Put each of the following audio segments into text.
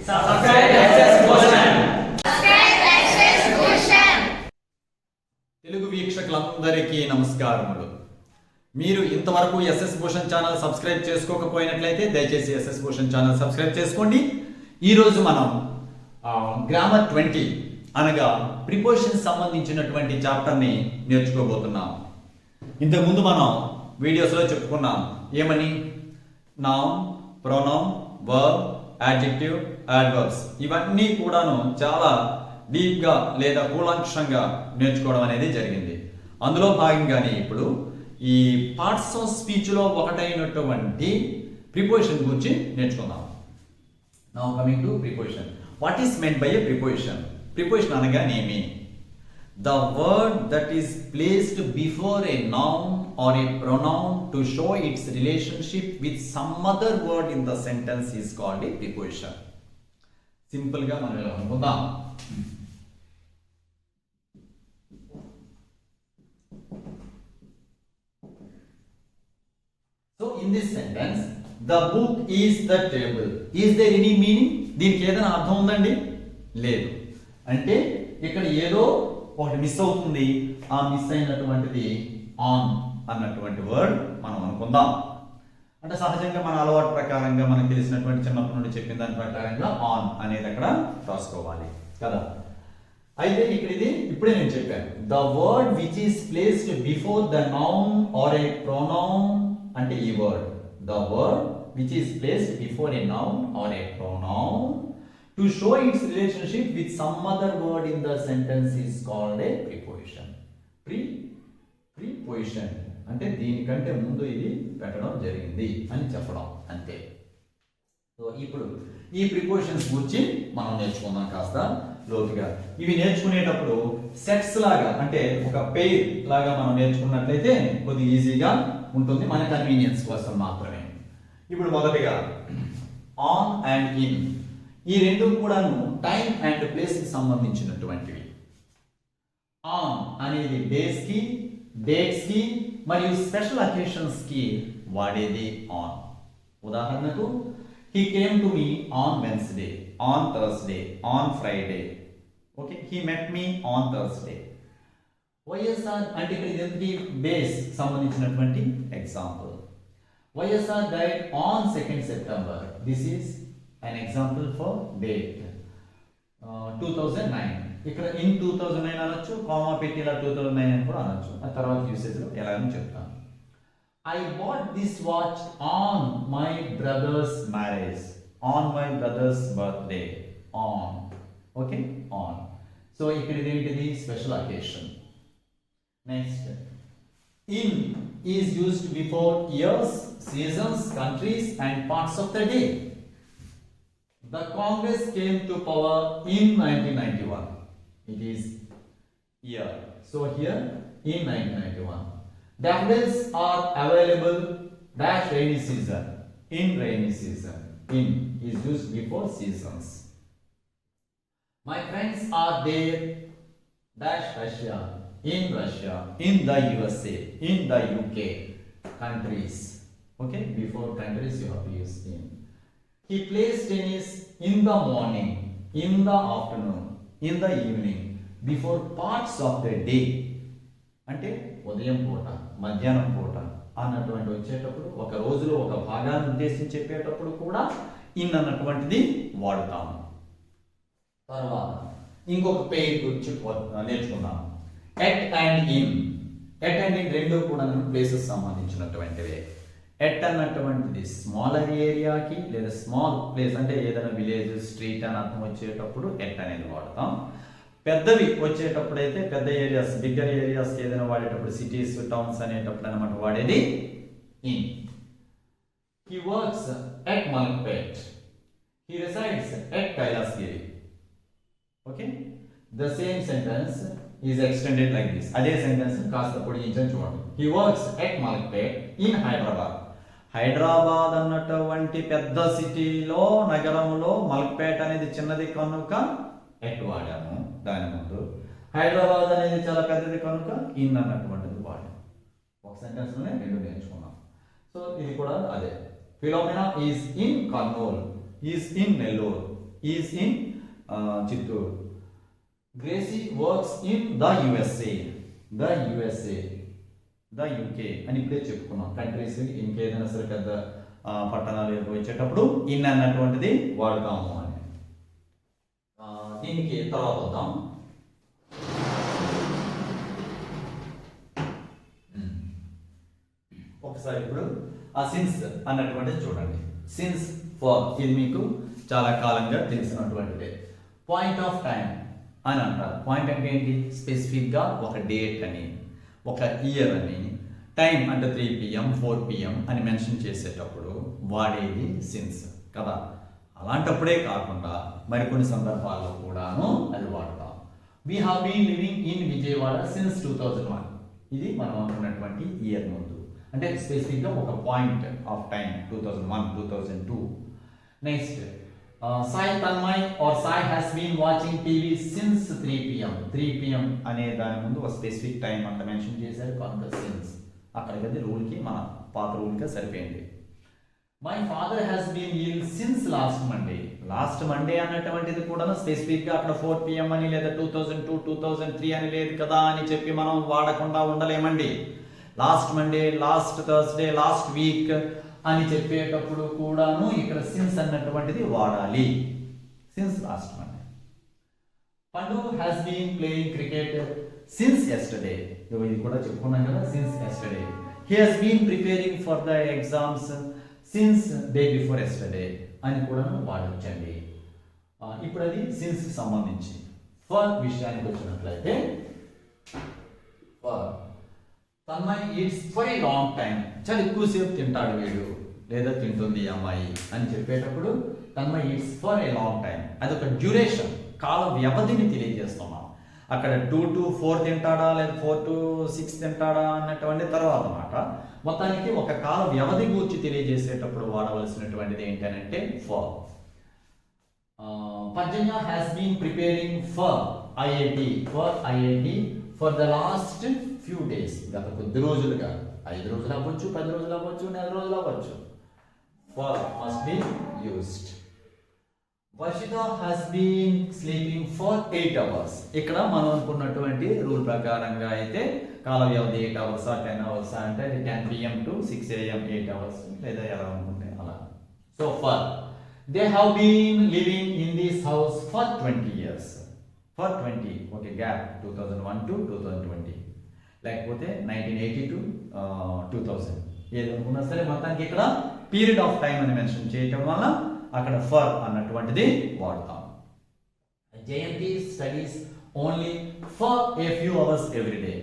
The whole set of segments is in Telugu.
Subscribe SS Bhushan. తెలుగు వీక్షకులందరికీ నమస్కారములు. మీరు ఇంతవరకు ఎస్ఎస్ భూషణ్ ఛానల్ సబ్స్క్రైబ్ చేసుకోకపోయినట్లయితే దయచేసి ఎస్ఎస్ భూషణ్ ఛానల్ సబ్స్క్రైబ్ చేసుకోండి. ఈరోజు మనం గ్రామర్ 20 అనగా ప్రిపోజిషన్ సంబంధించినటువంటి చాప్టర్ని నేర్చుకోబోతున్నాం. ఇంతకుముందు మనం వీడియోస్లో చెప్పుకున్నాం ఏమని, noun, pronoun, verb, adjective, adverbs ఇవన్నీ కూడాను చాలా డీప్గా లేదా కూలంకషంగా నేర్చుకోవడం అనేది జరిగింది. అందులో భాగంగానే ఇప్పుడు ఈ పార్ట్స్ ఆఫ్ స్పీచ్లో ఒకటైనటువంటి ప్రిపోజిషన్ గురించి నేర్చుకుందాం. Now coming to preposition. What is meant by a preposition? Preposition అనగానేమి? The word that is placed before a noun or a pronoun to show its relationship with some other word in the sentence is called a preposition. Simple గా మనం ఇలా అనుకుందాం. So in this sentence, the book is the table. Is there any meaning? దీనికి ఏదైనా అర్థం ఉందండి? లేదు. అంటే ఇక్కడ ఏదో ఒకటి మిస్ అవుతుంది. ఆ మిస్ అయినటువంటిది ఆన్ అన్నటువంటి వర్డ్ మనం అనుకుందాం. అంటే సహజంగా మన అలవాటు ప్రకారంగా మనకు తెలిసినటువంటి చిన్నప్పటి నుండి చెప్పిన దాని ప్రకారంగా ఆన్ అనేది అక్కడ రాసుకోవాలి కదా. అయితే ఇక్కడ ఇది ఇప్పుడే నేను చెప్పాను. The word which is placed before the noun are A pronoun అంటే ఈ word. The word which is placed before a noun are A pronoun to show its relationship with some other word in the sentence is called a preposition. Preposition అంటే దీనికంటే ముందు ఇది పెట్టడం జరిగింది అని చెప్పడం అంతే. సో ఇప్పుడు ఈ ప్రిపోజిషన్స్ గురించి మనం నేర్చుకుందాం కాస్త లోతుగా. ఇవి నేర్చుకునేటప్పుడు సెట్స్ లాగా అంటే ఒక పెయిర్ లాగా మనం నేర్చుకున్నట్లయితే కొద్దిగా ఈజీగా ఉంటుంది, మన కన్వీనియన్స్ కోసం మాత్రమే. ఇప్పుడు మొదటిగా ఆన్ అండ్ ఇన్, ఈ రెండు కూడాను టైం అండ్ ప్లేస్ కి సంబంధించినటువంటివి. ఆన్ అనేది డేస్ కి, డేట్స్ కి మరియు స్పెషల్ అకేషన్స్ కి వాడేది ఆన్. ఉదాహరణకు he came to me on Wednesday, on Thursday, on Friday. Okay, he met me on Thursday. YSR అంటే ఇక్కడ ఇదంతా బేస్ సంబంధించినటువంటి example. YSR died on 2nd September. This is an example for date 2009. ఇక్కడ in 2009 అనొచ్చు, కామా పెట్టి ఇలా 2009 అని కూడా అనొచ్చు. ఆ తర్వాత యూసేజ్ లో ఎలాగని చెప్తాను. I bought this watch on my brother's marriage, on my brother's birthday. On, okay, on. So ఇక్కడ ఇదేంటిది special occasion. Next, in is used before years, seasons, countries and parts of the day. The Congress came to power in 1991. It is year. So here in 1991. Daffodils are available dash rainy season. In rainy season. In is used before seasons. My friends are there dash Russia. In Russia. In the USA. In the UK. Countries. Okay. Before countries you have to use in. He plays tennis in the morning, in the afternoon, in the evening, before parts of the day. అంటే ఉదయం పూట, మధ్యాహ్నం పూట అన్నటువంటి వచ్చేటప్పుడు ఒక రోజులో ఒక భాగాన్ని ఉద్దేశించి చెప్పేటప్పుడు కూడా ఇన్ అన్నటువంటిది వాడుతాము. తర్వాత ఇంకొక పేరు గురించి నేర్చుకుందాం. At and in. At and in రెండు కూడా ప్లేసెస్ సంబంధించినటువంటివే. ఎట్ అన్నటువంటిది స్మాలర్ ఏరియాకి లేదా స్మాల్ ప్లేస్ అంటే ఏదైనా విలేజ్, స్ట్రీట్ అని అర్థం వచ్చేటప్పుడు ఎట్ అనేది వాడతాం. పెద్దవి వచ్చేటప్పుడు అయితే పెద్ద ఏరియాస్, బిగ్గర్ ఏరియాస్ ఏదైనా వాడేటప్పుడు సిటీస్, టౌన్స్ అనేటప్పుడు అనమాట వాడేది in. He works at Malakpet. He resides at Kailasagiri. Okay, the same sentence is extended like this. అదే సెంటెన్స్ కాస్త పొడిగించని చూడండి. He works at Malakpet in Hyderabad. Hyderabad అన్నటువంటి పెద్ద సిటీలో, నగరంలో మల్క్పేట్ అనేది చిన్నది కనుక ఎట్ వాడాము దాని ముందు. హైదరాబాద్ అనేది చాలా పెద్దది కనుక ఇన్ అన్నటువంటిది వాడాము. ఒక సెంటెన్స్ లోనే రెండు నేర్చుకున్నాం. సో ఇది కూడా అదే. Philomena is in Kurnool, is in Nellore. Is in Chittoor. Gracie works in the USA. The UK అని ఇప్పుడే చెప్పుకున్నాం. కంట్రీస్ ఇంకేదైనా సరే పెద్ద పట్టణాలు వచ్చేటప్పుడు ఇన్ అన్నటువంటిది వాడతాము అని. దీనికి తర్వాత వద్దాం. ఒకసారి ఇప్పుడు ఆ సిన్స్ అన్నటువంటిది చూడండి. సిన్స్ ఫర్ ఇది మీకు చాలా కాలంగా తెలిసినటువంటిదే. పాయింట్ ఆఫ్ టైం అని అంటారు. పాయింట్ అంటే ఏంటి? స్పెసిఫిక్గా ఒక డేట్ అని, ఒక ఇయర్ అని, టైం అంటే 3 PM 4 PM అని మెన్షన్ చేసేటప్పుడు వాడేది సిన్స్ కదా. అలాంటప్పుడే కాకుండా మరికొన్ని సందర్భాల్లో కూడాను అది వాడతాం. We have been living in Vijayawada since 2001. ఇది మనం అనుకున్నటువంటి ఇయర్ ముందు, అంటే స్పెసిఫిక్గా ఒక point of time 2001 2002. Next Sai Tanmay or Sai has been watching TV since 3 PM. 3 PM అనే దాని ముందు ఒక స్పెసిఫిక్ టైం అంత మెన్షన్ చేశారు కనుక సిన్స్. అక్కడికది రూల్కి మన పాత రూల్గా సరిపోయింది. My father has been ill since last Monday. Last Monday అన్నటువంటిది కూడా స్పెసిఫిక్గా అక్కడ 4 PM అని లేదా 2002 2003 అని లేదు కదా అని చెప్పి మనం వాడకుండా ఉండలేమండి. Last Monday, last Thursday, last week అని చెప్పేటప్పుడు కూడాను ఇక్కడ సిన్స్ అన్నటువంటిది వాడాలి. Since last Monday. Pandu has been playing cricket since yesterday. ఇది కూడా చెప్పుకున్నాం కదా, since yesterday. He has been preparing for the exams since day before yesterday అని కూడా వాడొచ్చండి. ఇప్పుడు అది సిన్స్ సంబంధించి. ఫర్ విషయానికి వచ్చినట్లయితే for Tanmay eats for a long time. చాలా ఎక్కువసేపు తింటాడు వీడు లేదా తింటుంది ఈ అమ్మాయి అని చెప్పేటప్పుడు Tanmay eats for a long time. అదొక డ్యూరేషన్, కాల వ్యవధిని తెలియజేస్తున్నాం. అక్కడ 2 to 4 తింటాడా లేదా 4 to 6 తింటాడా అన్నటువంటి తర్వాత మాట. మొత్తానికి ఒక కాల వ్యవధి గురించి తెలియజేసేటప్పుడు వాడవలసినటువంటిది ఏంటంటే for. Parjanya has been preparing for IIT for the last few days. గత కొద్ది రోజులుగా, 5 రోజులు అవ్వచ్చు, 10 రోజులు అవ్వచ్చు, నెల రోజులు అవ్వచ్చు. For must be used. Varshitha has been sleeping for 8 hours. ఇక్కడ మనం అనుకున్నటువంటి రూల్ ప్రకారంగా అయితే కాల వ్యవధి 8 hours 10 hours అంటే 10 PM to 6 AM 8 hours లేదా ఎలా అనుకుంటే అలా. So for they have been living in this house for 20 years. For 20 okay gap 2001 to 2020 లేకపోతే 1980 to 2000 ఏది అనుకున్నా సరే మొత్తానికి ఇక్కడ పీరియడ్ ఆఫ్ టైం అని మెన్షన్ చేయటం వల్ల అక్కడ ఫర్ అన్నటువంటిది వాడతాం. Jayanthi studies only for a few hours every day.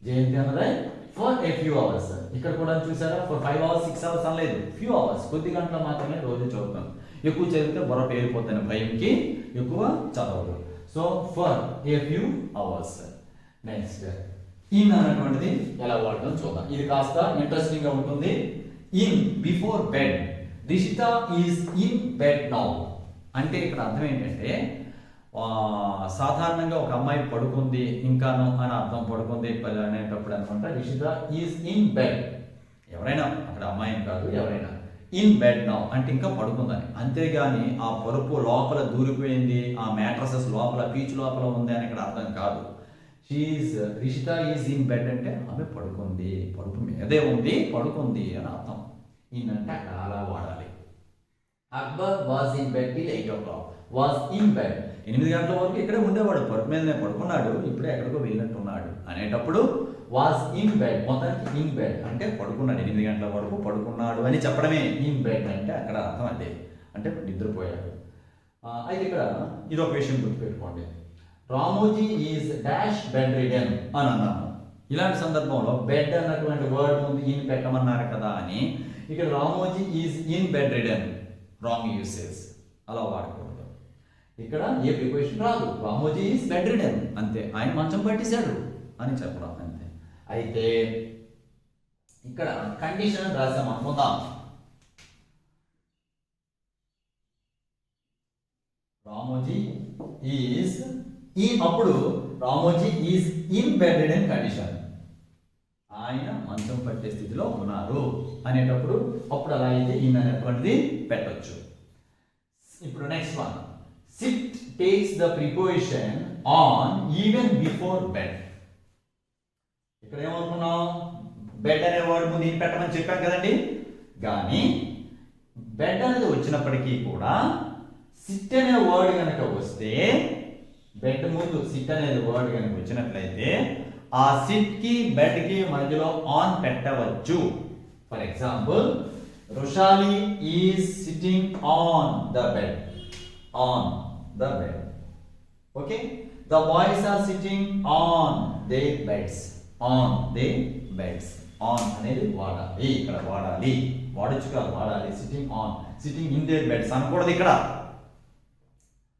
Jayanthi అన్నది ఫర్ ఏ ఫ్యూ అవర్స్. ఇక్కడ కూడా చూసారా, ఫర్ 5 hours 6 hours అనలేదు, ఫ్యూ అవర్స్, కొద్ది గంటలు మాత్రమే రోజు చదువుతాం. ఎక్కువ చదివితే బుర్ర పేరిపోతాను భయంకి, ఎక్కువ చదవదు. So for a few hours. Next in అన్నటువంటిది ఎలా వాడటం చూద్దాం. ఇది కాస్త ఇంట్రెస్టింగ్ గా ఉంటుంది. In before bed. Rishitha is in bed now అంటే ఇక్కడ అర్థం ఏంటంటే సాధారణంగా ఒక అమ్మాయి పడుకుంది ఇంకాను అని అర్థం, పడుకుంది అనేటప్పుడు అనుకుంటా రిషిత ఈజ్ ఇన్ బెడ్. ఎవరైనా అక్కడ అమ్మాయిని కాదు, ఎవరైనా ఇన్ బెడ్ నౌ అంటే ఇంకా పడుకుందని. అంతేగాని ఆ పరుపు లోపల దూరిపోయింది, ఆ మ్యాట్రసెస్ లోపల పీచు లోపల ఉంది అని ఇక్కడ అర్థం కాదు. రిషిత ఈజ్ ఇన్ బెడ్ అంటే ఆమె పడుకుంది, పరుపు మీదే ఉంది, పడుకుంది అని అర్థం. ఇన్ అంటే అక్కడ అలా వాడాలి. Akbar was in bed till 8 o'clock. Was in bed 8 గంటల వరకు ఇక్కడే ఉండేవాడు, పరుపు మీదనే పడుకున్నాడు, ఇప్పుడే ఎక్కడికో వెళ్ళినట్టున్నాడు అనేటప్పుడు వాజ్ ఇన్ బెడ్. మొత్తానికి ఇన్ బెడ్ అంటే పడుకున్నాడు, 8 గంటల వరకు పడుకున్నాడు అని చెప్పడమే ఇన్ బెడ్ అంటే అక్కడ అర్థం అదే, అంటే నిద్రపోయాడు. అయితే ఇక్కడ ఇది ఒక విషయం గుర్తుపెట్టుకోండి. Ramoji is dash bed ridden అని అన్నాము. ఇలాంటి సందర్భంలో బెడ్ అన్నటువంటి వర్డ్ ముందు ఇన్ పెట్టమన్నారు కదా అని ఇక్కడ Ramoji is in bed ridden wrong usage, అలా వాడకూడదు. ఇక్కడ ఏ ప్రిపోజిషన్ రాదు, రామోజీ ఈజ్ బెడ్ రిడెన్ అంతే, ఆయన మంచం పట్టేశాడు అని చెప్పడం అంతే. అయితే ఇక్కడ కండిషన్ రాసాం అనుకుందాం. రామోజీ ఈజ్ ఇన్, అప్పుడు Ramoji is in bed ridden condition, ఆయన మంచం పట్టే స్థితిలో ఉన్నారు అనేటప్పుడు అప్పుడు అలా అయితే ఇన్ అనేటువంటిది పెట్టొచ్చు. ఇప్పుడు next one, sit takes the preposition on even before bed. ఇక్కడ ఏమనుకున్నాం, బెడ్ అనే వర్డ్ ముందు ఇన్ పెట్టమని చెప్పాను కదండి. కానీ బెడ్ అనేది వచ్చినప్పటికీ కూడా సిట్ అనే వర్డ్ కనుక వస్తే, బెడ్ ముందు సిట్ అనేది వర్డ్ కనుక వచ్చినట్లయితే ఆ సిట్ కి బెడ్ కి మధ్యలో ఆన్ పెట్టవచ్చు. For example, Roshali is sitting on the bed. On the bed. Okay? The boys are sitting on their beds. On their beds. On అనేది వాడాలి, ఇక్కడ వాడాలి, వాడొచ్చు కాదు, వాడాలి. Sitting on, sitting in there beds అనకూడదు ఇక్కడ.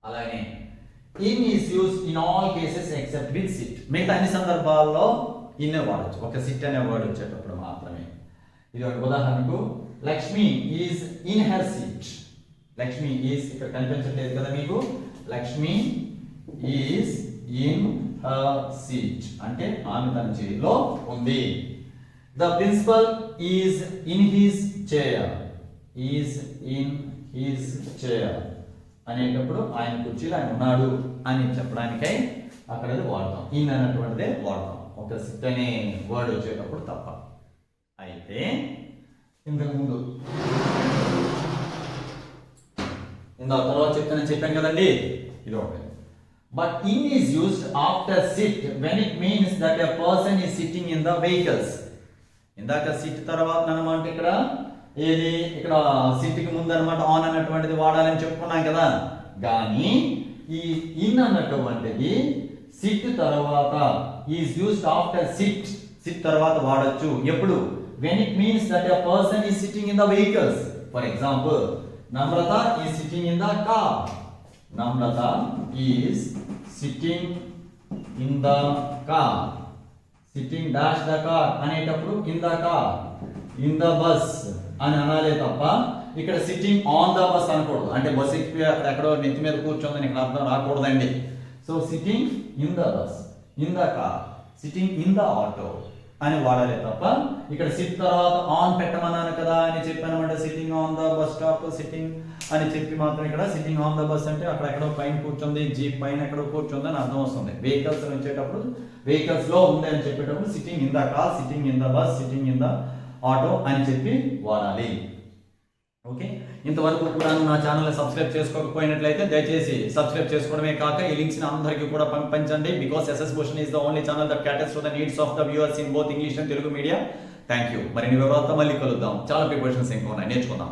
అలాగే in is use in all cases except with SIT. మిగతా అన్ని సందర్భాల్లో ఇన్ వాడచ్చు, ఒక సిట్ అనే వర్డ్ వచ్చేటప్పుడు మాత్రమే. ఇది ఒక ఉదాహరణకు, Lakshmi is in her seat. Lakshmi is ఇక్కడ కనిపించట్లేదు కదా మీకు, Lakshmi is in her seat అంటే ఆమె తన చైర్లో ఉంది. The principal is in his chair. Is in his chair అనేటప్పుడు ఆయన కుర్చీలో ఆయన ఉన్నాడు అని చెప్పడానికై అక్కడ వాడతాం, ఇన్ అన్నటువంటిదే వాడతాం, ఒక సిట్ అనే వర్డ్ వచ్చేటప్పుడు తప్ప. అయితే ఇంతకు ముందు తర్వాత చెప్పాను కదండి, ఇది ఒకటి. But in is used after SIT when it means that a person is sitting in the vehicles. ఇందాక సిట్ తర్వాత అనమాట, ఇక్కడ ఏది, ఇక్కడ సిట్ కి ముందు అనమాట ఆన్ అన్నటువంటిది వాడాలని చెప్పుకున్నాం కదా. కానీ ఈ ఇన్ అన్నటువంటిది సిట్ తర్వాత, is used after SIT, SIT తర్వాత వాడచ్చు. ఎప్పుడు? when it means that a person is sitting in the vehicles. For example, Namrata is sitting in the car. Namrata is sitting in the car. Sitting dash the car అనేటప్పుడు in the car, in the bus అని అనాలే తప్ప ఇక్కడ సిట్టింగ్ ఆన్ ద బస్ అనకూడదు. అంటే బస్ ఎక్కి ఎక్కడో నెత్తి మీద కూర్చోందని ఇక్కడ అర్థం రాకూడదండి. So sitting in the bus, in the car, sitting in the auto అని వాడాలి తప్ప ఇక్కడ సిట్ తర్వాత ఆన్ పెట్టమన్నాను కదా అని చెప్పానమాట. Sitting on the bus stop, sitting అని చెప్పి మాత్రం ఇక్కడ సిట్టింగ్ ఆన్ ద బస్ అంటే అక్కడ ఎక్కడో పైన కూర్చుంది, జీప్ పైన ఎక్కడో కూర్చుంది అని అర్థం వస్తుంది. వెహికల్స్ వచ్చేటప్పుడు వెహికల్స్ లో ఉంది అని చెప్పేటప్పుడు sitting in the car, sitting in the bus, sitting in the auto అని చెప్పి వాడాలి. ఓకే, ఇంతవరకు కూడా నా ఛానల్ సబ్స్క్రైబ్ చేసుకోకపోయినట్లయితే దయచేసి సబ్స్క్రైబ్ చేసుకోవడమే కాక ఈ లింక్స్ ని అందరికీ కూడా పంపించండి. Because SS Bhushan is the only channel that caters to the needs of the viewers in both English and Telugu media. Thank you. మరిన్ని వివరాలతో మళ్ళీ కలుద్దాం. చాలా ప్రిపరేషన్స్ ఇంకా ఉన్నాయి, నేర్చుకుందాం.